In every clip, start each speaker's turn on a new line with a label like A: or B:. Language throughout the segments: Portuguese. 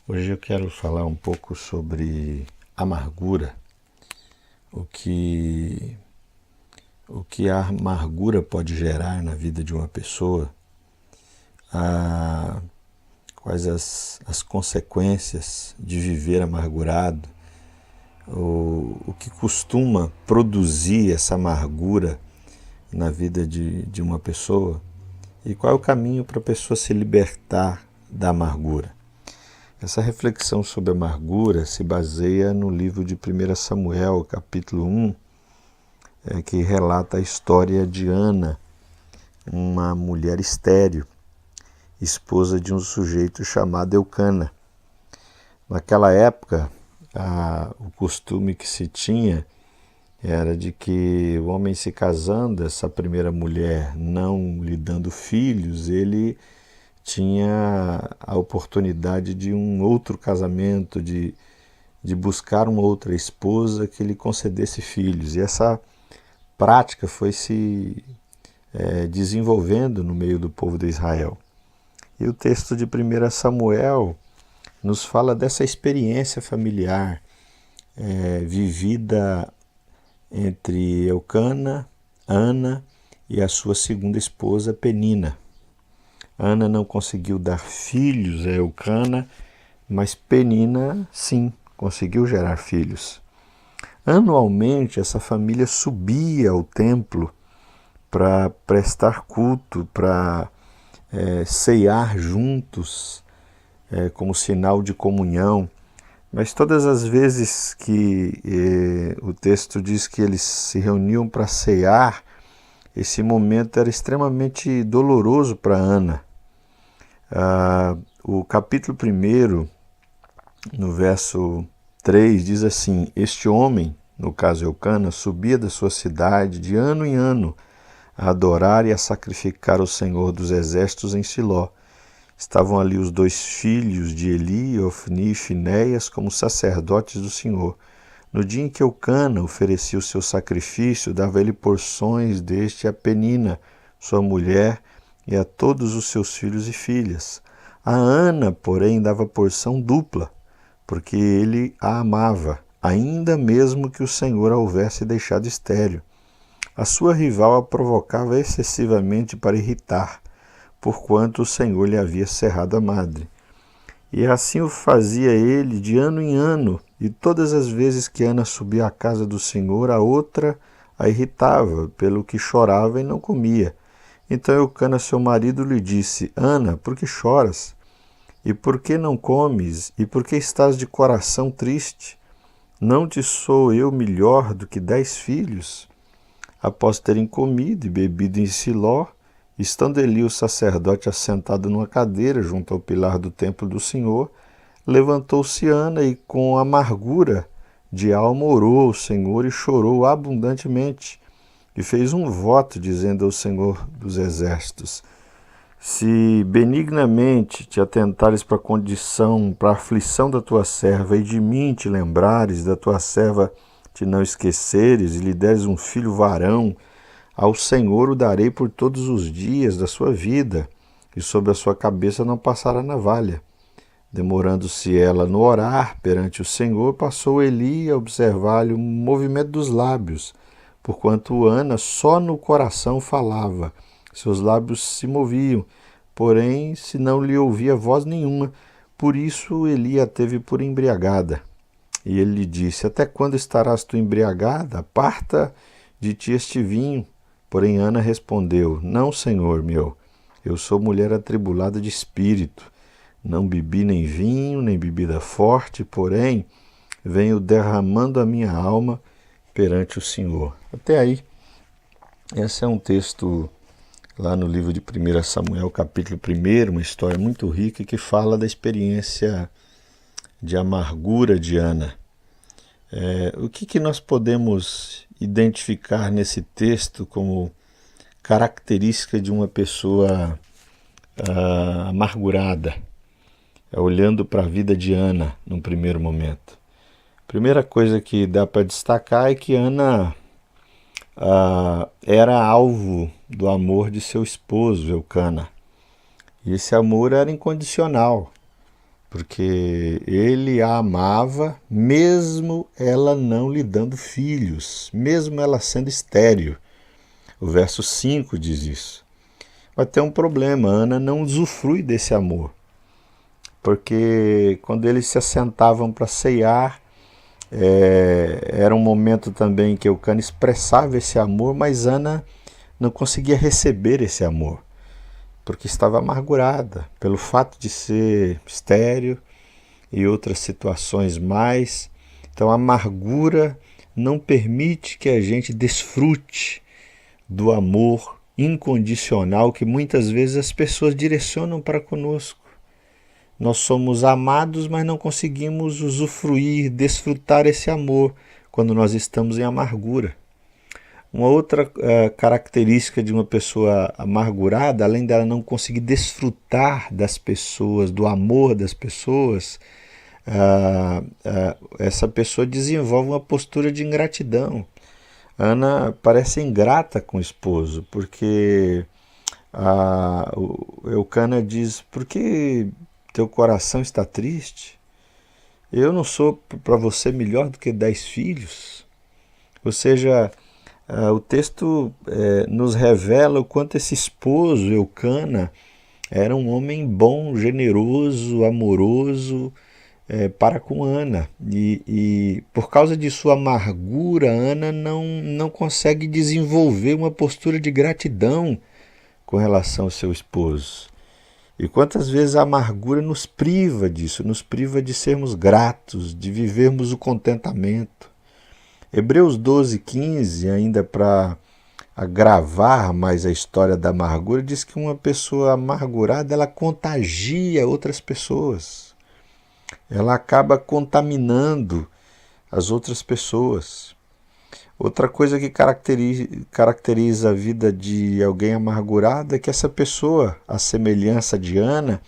A: Hoje eu quero falar um pouco sobre amargura, o que, o que a amargura pode gerar na vida de uma pessoa, quais as consequências de viver amargurado, o que costuma produzir essa amargura na vida de uma pessoa e qual é o caminho para a pessoa se libertar da amargura. Essa reflexão sobre amargura se baseia no livro de 1 Samuel, capítulo 1, que relata a história de Ana, uma mulher estéril, esposa de um sujeito chamado Eucana. Naquela época, o costume que se tinha era de que o homem se casando, essa primeira mulher não lhe dando filhos, ele tinha a oportunidade de um outro casamento, de buscar uma outra esposa que lhe concedesse filhos. E essa prática foi se desenvolvendo no meio do povo de Israel. E o texto de 1 Samuel nos fala dessa experiência familiar vivida entre Eucana, Ana e a sua segunda esposa, Penina. Ana não conseguiu dar filhos a Eucana, mas Penina, sim, conseguiu gerar filhos. Anualmente, essa família subia ao templo para prestar culto, para ceiar juntos, como sinal de comunhão. Mas todas as vezes que o texto diz que eles se reuniam para ceiar, esse momento era extremamente doloroso para Ana. O capítulo 1, no verso 3, diz assim: Este homem, no caso Eucana, subia da sua cidade de ano em ano a adorar e a sacrificar o Senhor dos Exércitos em Siló. Estavam ali os 2 filhos de Eli, Ofni e Finéias, como sacerdotes do Senhor. No dia em que Eucana oferecia o seu sacrifício, dava ele porções deste a Penina, sua mulher, e a todos os seus filhos e filhas. A Ana, porém, dava porção dupla, porque ele a amava, ainda mesmo que o Senhor a houvesse deixado estéril. A sua rival a provocava excessivamente para irritar, porquanto o Senhor lhe havia cerrado a madre. E assim o fazia ele de ano em ano, e todas as vezes que Ana subia à casa do Senhor, a outra a irritava, pelo que chorava e não comia. Então Eucana, seu marido, lhe disse: Ana, por que choras? E por que não comes? E por que estás de coração triste? Não te sou eu melhor do que 10 filhos? Após terem comido e bebido em Siló, estando Eli o sacerdote assentado numa cadeira junto ao pilar do templo do Senhor, levantou-se Ana e com amargura de alma orou ao Senhor e chorou abundantemente. E fez um voto, dizendo ao Senhor dos Exércitos: Se benignamente te atentares para a condição, para a aflição da tua serva, e de mim te lembrares, da tua serva te não esqueceres, e lhe deres um filho varão, ao Senhor o darei por todos os dias da sua vida, e sobre a sua cabeça não passará navalha. Demorando-se ela no orar perante o Senhor, passou Eli a observar-lhe o movimento dos lábios, porquanto Ana só no coração falava, seus lábios se moviam, porém se não lhe ouvia voz nenhuma, por isso Eli a teve por embriagada. E ele lhe disse: Até quando estarás tu embriagada? Aparta de ti este vinho. Porém Ana respondeu: Não, Senhor meu, eu sou mulher atribulada de espírito. Não bebi nem vinho, nem bebida forte, porém venho derramando a minha alma perante o Senhor. Até aí, esse é um texto lá no livro de 1 Samuel, capítulo 1, uma história muito rica que fala da experiência de amargura de Ana. O que nós podemos identificar nesse texto como característica de uma pessoa amargurada, olhando para a vida de Ana num primeiro momento? Primeira coisa que dá para destacar é que Ana era alvo do amor de seu esposo, Eucana. E esse amor era incondicional. porque ele a amava, mesmo ela não lhe dando filhos, mesmo ela sendo estéril. O verso 5 diz isso. Mas tem um problema, Ana não usufrui desse amor, porque quando eles se assentavam para ceiar, era um momento também que Eucana expressava esse amor, mas Ana não conseguia receber esse amor, porque estava amargurada pelo fato de ser estéril e outras situações mais. Então a amargura não permite que a gente desfrute do amor incondicional que muitas vezes as pessoas direcionam para conosco. Nós somos amados, mas não conseguimos usufruir, desfrutar esse amor quando nós estamos em amargura. Uma outra característica de uma pessoa amargurada, além dela não conseguir desfrutar das pessoas, do amor das pessoas, essa pessoa desenvolve uma postura de ingratidão. Ana parece ingrata com o esposo, porque o Eucana diz: por que teu coração está triste? Eu não sou para você melhor do que 10 filhos? Ou seja, o texto nos revela o quanto esse esposo, Eucana, era um homem bom, generoso, amoroso para com Ana. E por causa de sua amargura, Ana não consegue desenvolver uma postura de gratidão com relação ao seu esposo. E quantas vezes a amargura nos priva disso, nos priva de sermos gratos, de vivermos o contentamento. Hebreus 12:15, ainda para agravar mais a história da amargura, diz que uma pessoa amargurada, ela contagia outras pessoas. Ela acaba contaminando as outras pessoas. Outra coisa que caracteriza a vida de alguém amargurado é que essa pessoa, à semelhança de Ana,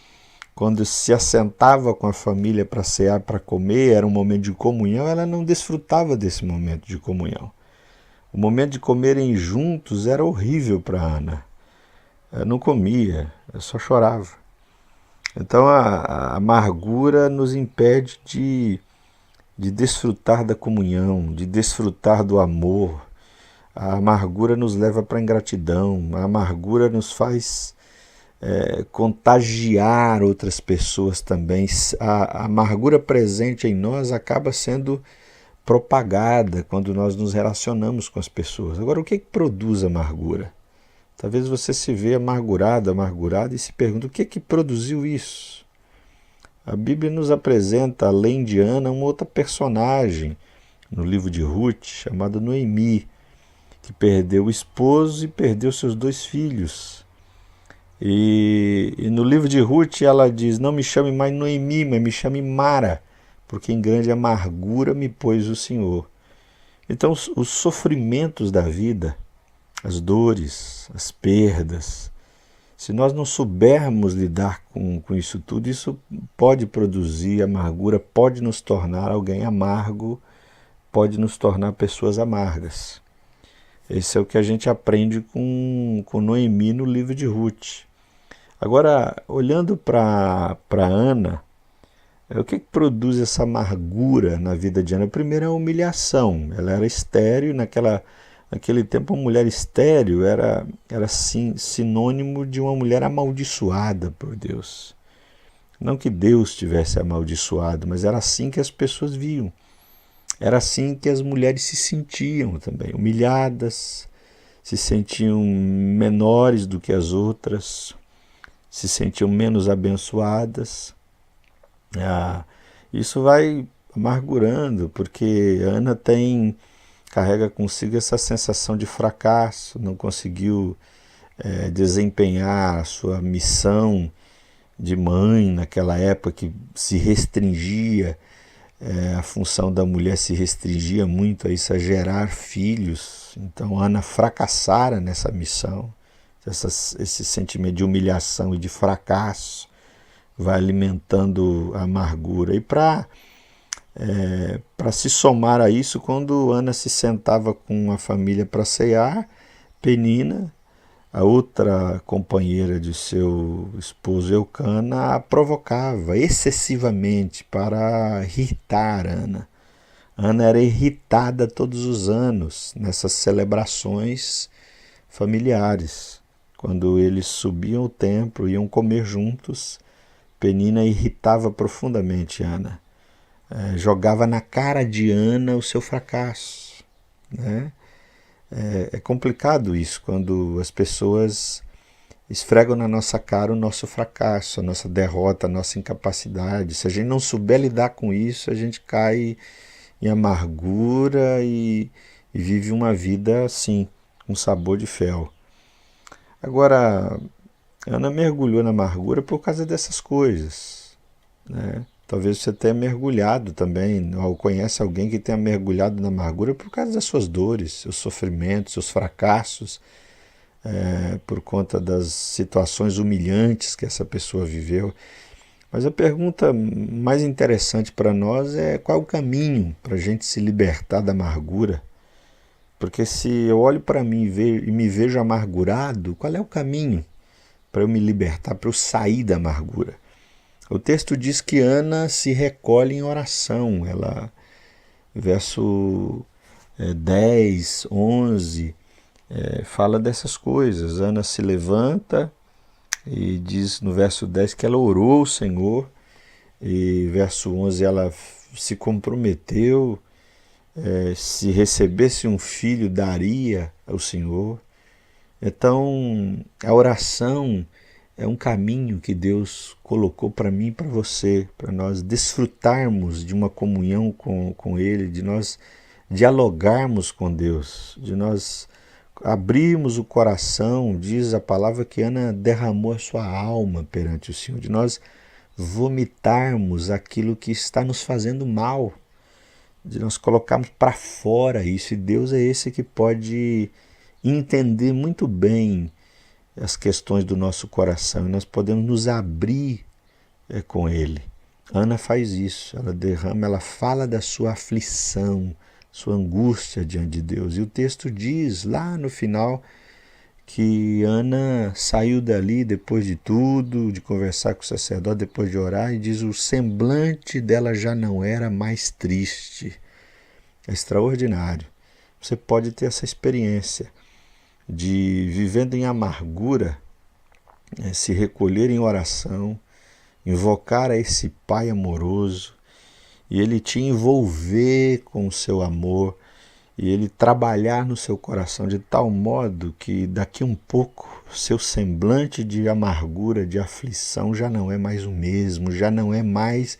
A: quando se assentava com a família para cear, para comer, era um momento de comunhão, ela não desfrutava desse momento de comunhão. O momento de comerem juntos era horrível para Ana. Ela não comia, ela só chorava. Então a amargura nos impede de desfrutar da comunhão, de desfrutar do amor. A amargura nos leva para a ingratidão, a amargura nos faz contagiar outras pessoas também. A amargura presente em nós acaba sendo propagada quando nós nos relacionamos com as pessoas. Agora, o que produz amargura? Talvez você se vê amargurado e se pergunta: o que produziu isso? A Bíblia nos apresenta, além de Ana, uma outra personagem no livro de Ruth, chamada Noemi, que perdeu o esposo e perdeu seus 2 filhos. E no livro de Ruth ela diz: não me chame mais Noemi, mas me chame Mara, porque em grande amargura me pôs o Senhor. Então os sofrimentos da vida, as dores, as perdas, se nós não soubermos lidar com isso tudo, isso pode produzir amargura, pode nos tornar alguém amargo, pode nos tornar pessoas amargas. Esse é o que a gente aprende com Noemi no livro de Ruth. Agora, olhando para Ana, o que produz essa amargura na vida de Ana? Primeiro é a humilhação. Ela era estéril, naquele tempo uma mulher estéril era sinônimo de uma mulher amaldiçoada por Deus. Não que Deus tivesse amaldiçoado, mas era assim que as pessoas viam. Era assim que as mulheres se sentiam também, humilhadas, se sentiam menores do que as outras, se sentiam menos abençoadas. Isso vai amargurando, porque Ana carrega consigo essa sensação de fracasso, não conseguiu desempenhar a sua missão de mãe naquela época, que se restringia, a função da mulher se restringia muito a isso, a gerar filhos. Então Ana fracassara nessa missão. Esse sentimento de humilhação e de fracasso vai alimentando a amargura. E para se somar a isso, quando Ana se sentava com a família para cear, Penina, a outra companheira de seu esposo Eucana a provocava excessivamente para irritar Ana. Ana era irritada todos os anos nessas celebrações familiares. Quando eles subiam o templo, iam comer juntos, Penina irritava profundamente Ana. Jogava na cara de Ana o seu fracasso, né? É complicado isso, quando as pessoas esfregam na nossa cara o nosso fracasso, a nossa derrota, a nossa incapacidade. Se a gente não souber lidar com isso, a gente cai em amargura e vive uma vida assim, com sabor de fel. Agora, Ana mergulhou na amargura por causa dessas coisas, né? Talvez você tenha mergulhado também, ou conhece alguém que tenha mergulhado na amargura por causa das suas dores, seus sofrimentos, seus fracassos, por conta das situações humilhantes que essa pessoa viveu. Mas a pergunta mais interessante para nós é qual é o caminho para a gente se libertar da amargura? Porque se eu olho para mim e me vejo amargurado, qual é o caminho para eu me libertar, para eu sair da amargura? O texto diz que Ana se recolhe em oração. Ela, verso 10, 11, fala dessas coisas. Ana se levanta e diz no verso 10 que ela orou ao Senhor. E verso 11 ela se comprometeu, se recebesse um filho daria ao Senhor. Então a oração é um caminho que Deus colocou para mim e para você, para nós desfrutarmos de uma comunhão com Ele, de nós dialogarmos com Deus, de nós abrirmos o coração. Diz a palavra que Ana derramou a sua alma perante o Senhor, de nós vomitarmos aquilo que está nos fazendo mal, de nós colocarmos para fora isso. E Deus é esse que pode entender muito bem as questões do nosso coração, e nós podemos nos abrir com Ele. Ana faz isso, ela derrama, ela fala da sua aflição, sua angústia diante de Deus. E o texto diz lá no final que Ana saiu dali depois de tudo, de conversar com o sacerdote, depois de orar, e diz: o semblante dela já não era mais triste. É extraordinário. Você pode ter essa experiência de, vivendo em amargura, se recolher em oração, invocar a esse Pai amoroso, e Ele te envolver com o seu amor, e Ele trabalhar no seu coração de tal modo que daqui um pouco seu semblante de amargura, de aflição já não é mais o mesmo, já não é mais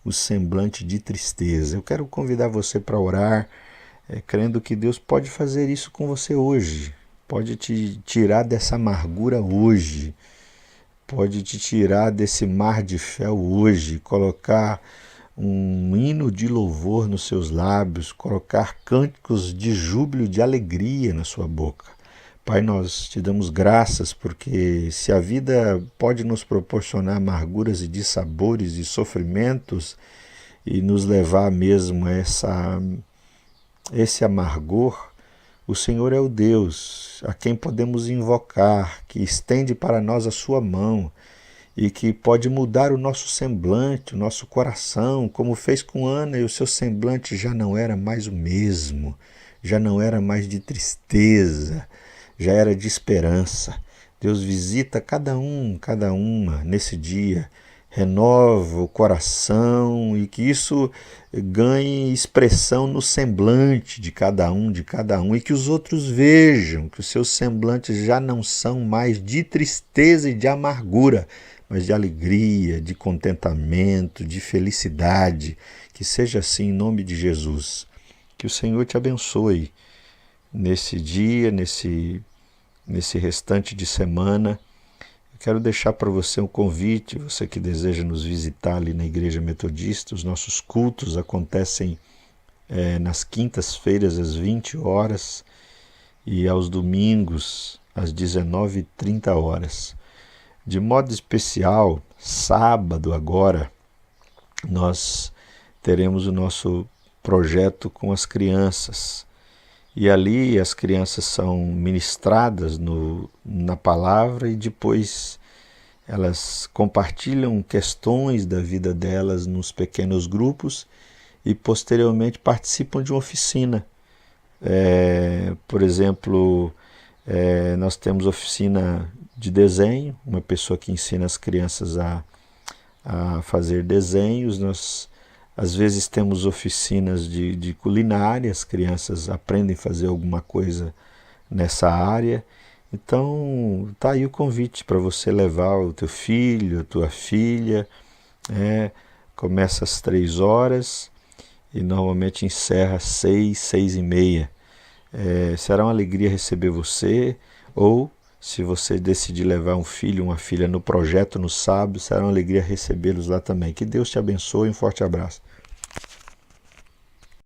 A: o semblante de tristeza. Eu quero convidar você para orar, crendo que Deus pode fazer isso com você hoje. Pode te tirar dessa amargura hoje, pode te tirar desse mar de fel hoje, colocar um hino de louvor nos seus lábios, colocar cânticos de júbilo, de alegria na sua boca. Pai, nós te damos graças porque se a vida pode nos proporcionar amarguras e dissabores e sofrimentos e nos levar mesmo a esse amargor, o Senhor é o Deus a quem podemos invocar, que estende para nós a sua mão e que pode mudar o nosso semblante, o nosso coração, como fez com Ana, e o seu semblante já não era mais o mesmo, já não era mais de tristeza, já era de esperança. Deus visita cada um, cada uma nesse dia, renova o coração e que isso ganhe expressão no semblante de cada um, e que os outros vejam que os seus semblantes já não são mais de tristeza e de amargura, mas de alegria, de contentamento, de felicidade. Que seja assim em nome de Jesus. Que o Senhor te abençoe nesse dia, nesse restante de semana. Quero deixar para você um convite, você que deseja nos visitar ali na Igreja Metodista. Os nossos cultos acontecem nas quintas-feiras às 20 horas e aos domingos às 19h30. De modo especial, sábado agora, nós teremos o nosso projeto com as crianças. E ali as crianças são ministradas na palavra e depois elas compartilham questões da vida delas nos pequenos grupos e posteriormente participam de uma oficina. Por exemplo, nós temos oficina de desenho, uma pessoa que ensina as crianças a fazer desenhos. Nós às vezes temos oficinas de culinária, as crianças aprendem a fazer alguma coisa nessa área. Então, tá aí o convite para você levar o teu filho, a tua filha. Começa às 3 horas e normalmente encerra às 6, 6h30. Será uma alegria receber você, ou se você decidir levar um filho, uma filha no projeto no sábado, será uma alegria recebê-los lá também. Que Deus te abençoe, um forte abraço.